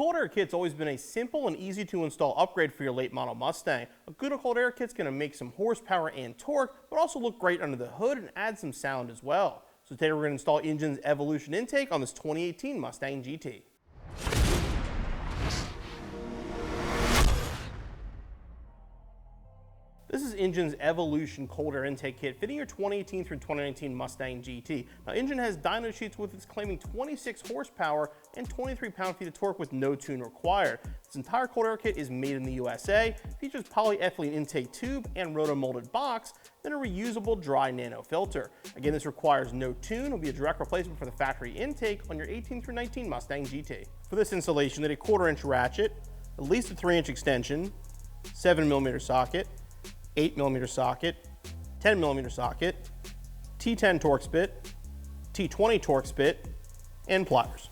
cold air kit's always been a simple and easy to install upgrade for your late model Mustang. A good cold air kit's going to make some horsepower and torque, but also look great under the hood and add some sound as well. So today we're going to install Injen's Evolution intake on this 2018 Mustang GT. This is Injen's Evolution cold air intake kit fitting your 2018 through 2019 Mustang GT. Now Injen has dyno sheets with its claiming 26 horsepower and 23 pound-feet of torque with no tune required. This entire cold air kit is made in the USA, features polyethylene intake tube and roto-molded box, then a reusable dry nano filter. Again, this requires no tune. It will be a direct replacement for the factory intake on your 18 through 19 Mustang GT. For this installation, they had a 1/4 inch ratchet, at least a 3 inch extension, 7mm socket, 8mm socket, 10mm socket, T10 Torx bit, T20 Torx bit, and pliers.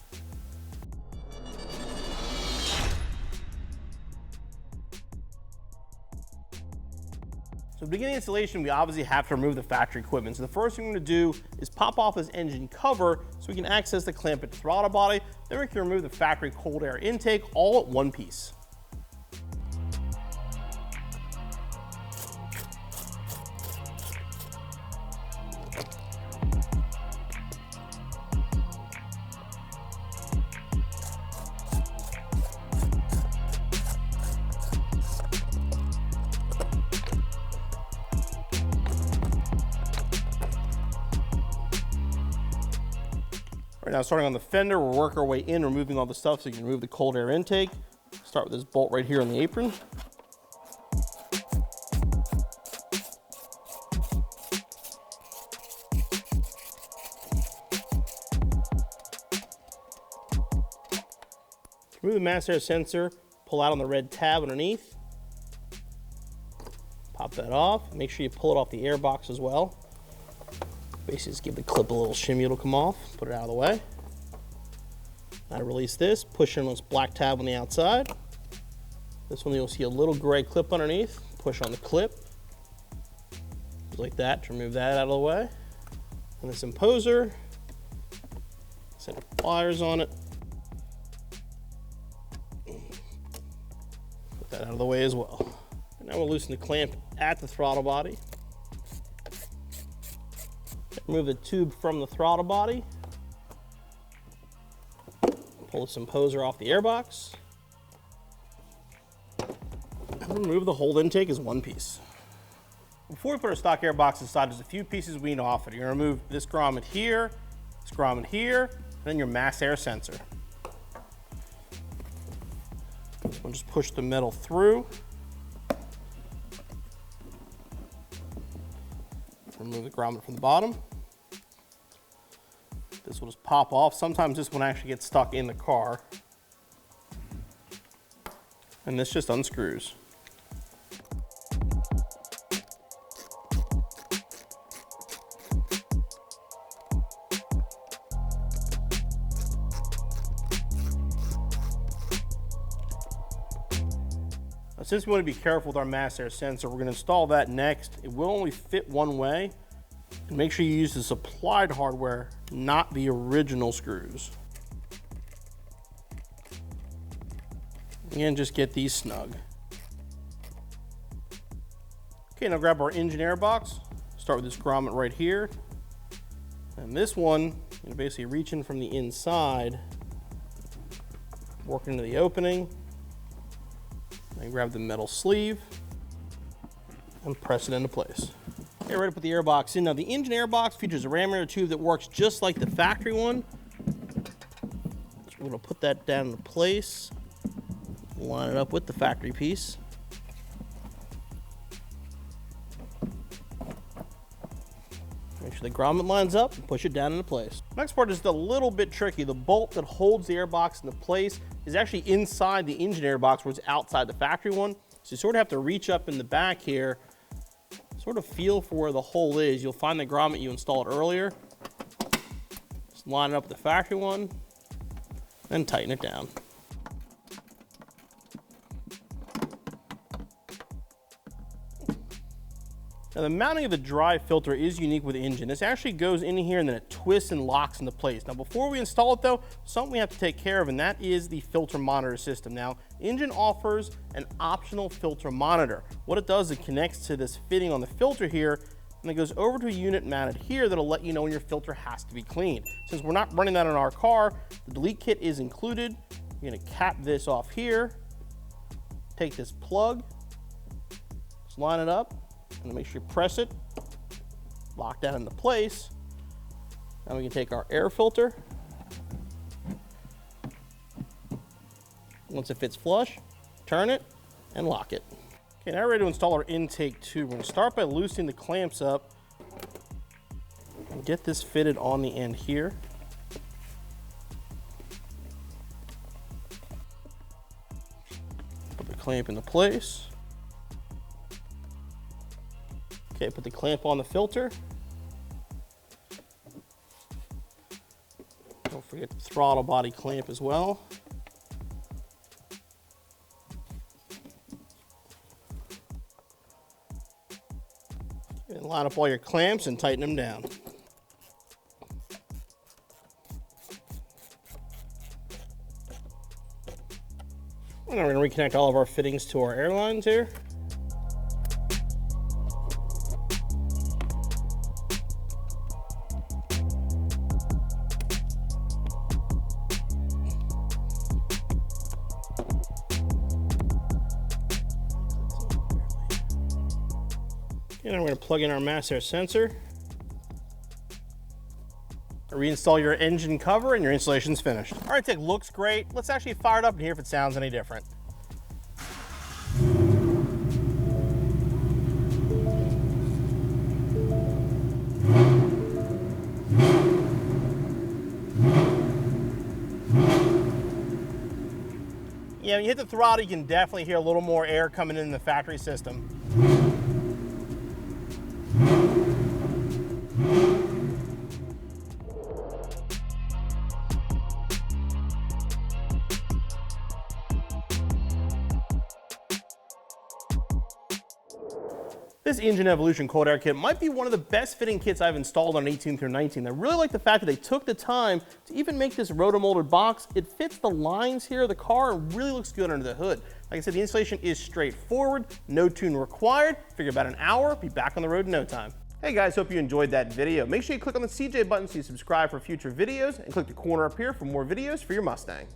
So to begin the installation, we obviously have to remove the factory equipment. So the first thing we're going to do is pop off this engine cover so we can access the clamp at the throttle body. Then we can remove the factory cold air intake all at one piece. Right now, starting on the fender, we'll work our way in, removing all the stuff so you can remove the cold air intake. Start with this bolt right here on the apron. Remove the mass air sensor, pull out on the red tab underneath. Pop that off. Make sure you pull it off the air box as well. Basically just give the clip a little shimmy, it'll come off. Put it out of the way. Now release this, push in this black tab on the outside. This one you'll see a little gray clip underneath. Push on the clip. Just like that to remove that out of the way. And this imposer, set of pliers on it. Put that out of the way as well. And now we'll loosen the clamp at the throttle body. Remove the tube from the throttle body. Pull this imposer off the airbox. And remove the whole intake as one piece. Before we put our stock airbox inside, there's a few pieces we need off it. You're gonna remove this grommet here, and then your mass air sensor. We'll just push the metal through. Remove the grommet from the bottom. This will just pop off. Sometimes this one actually gets stuck in the car. And this just unscrews. Now, since we want to be careful with our mass air sensor, we're going to install that next. It will only fit one way. And make sure you use the supplied hardware, not the original screws. And just get these snug. Okay, now grab our engine air box. Start with this grommet right here. And this one, you're basically reaching from the inside, work into the opening. Then grab the metal sleeve and press it into place. Okay, ready to put the air box in. Now the engine air box features a ram air tube that works just like the factory one. So we're gonna put that down into place. Line it up with the factory piece. Make sure the grommet lines up and push it down into place. Next part is a little bit tricky. The bolt that holds the air box into place is actually inside the engine air box where it's outside the factory one. So you sort of have to reach up in the back here, sort of feel for where the hole is. You'll find the grommet you installed earlier. Just line it up with the factory one, then tighten it down. Now the mounting of the dry filter is unique with Injen. This actually goes in here and then it twists and locks into place. Now before we install it though, something we have to take care of, and that is the filter monitor system. Now Injen offers an optional filter monitor. What it does is it connects to this fitting on the filter here, and it goes over to a unit mounted here that'll let you know when your filter has to be cleaned. Since we're not running that on our car, the delete kit is included. You're gonna cap this off here, take this plug, just line it up, and make sure you press it, lock that into place. Now we can take our air filter. Once it fits flush, turn it and lock it. Okay, now we're ready to install our intake tube. We're gonna start by loosening the clamps up and get this fitted on the end here. Put the clamp into place. Okay, put the clamp on the filter. Don't forget the throttle body clamp as well. And line up all your clamps and tighten them down. And now we're going to reconnect all of our fittings to our air lines here. And I'm going to plug in our mass air sensor. Reinstall your engine cover and your installation's finished. Our intake looks great. Let's actually fire it up and hear if it sounds any different. Yeah, when you hit the throttle, you can definitely hear a little more air coming in the factory system. This Injen Evolution cold air kit might be one of the best fitting kits I've installed on an 18 through 19. I really like the fact that they took the time to even make this rotomolded box. It fits the lines here of the car and really looks good under the hood. Like I said, the installation is straightforward, no tune required. Figure about an hour, be back on the road in no time. Hey guys, hope you enjoyed that video. Make sure you click on the CJ button so you subscribe for future videos and click the corner up here for more videos for your Mustang.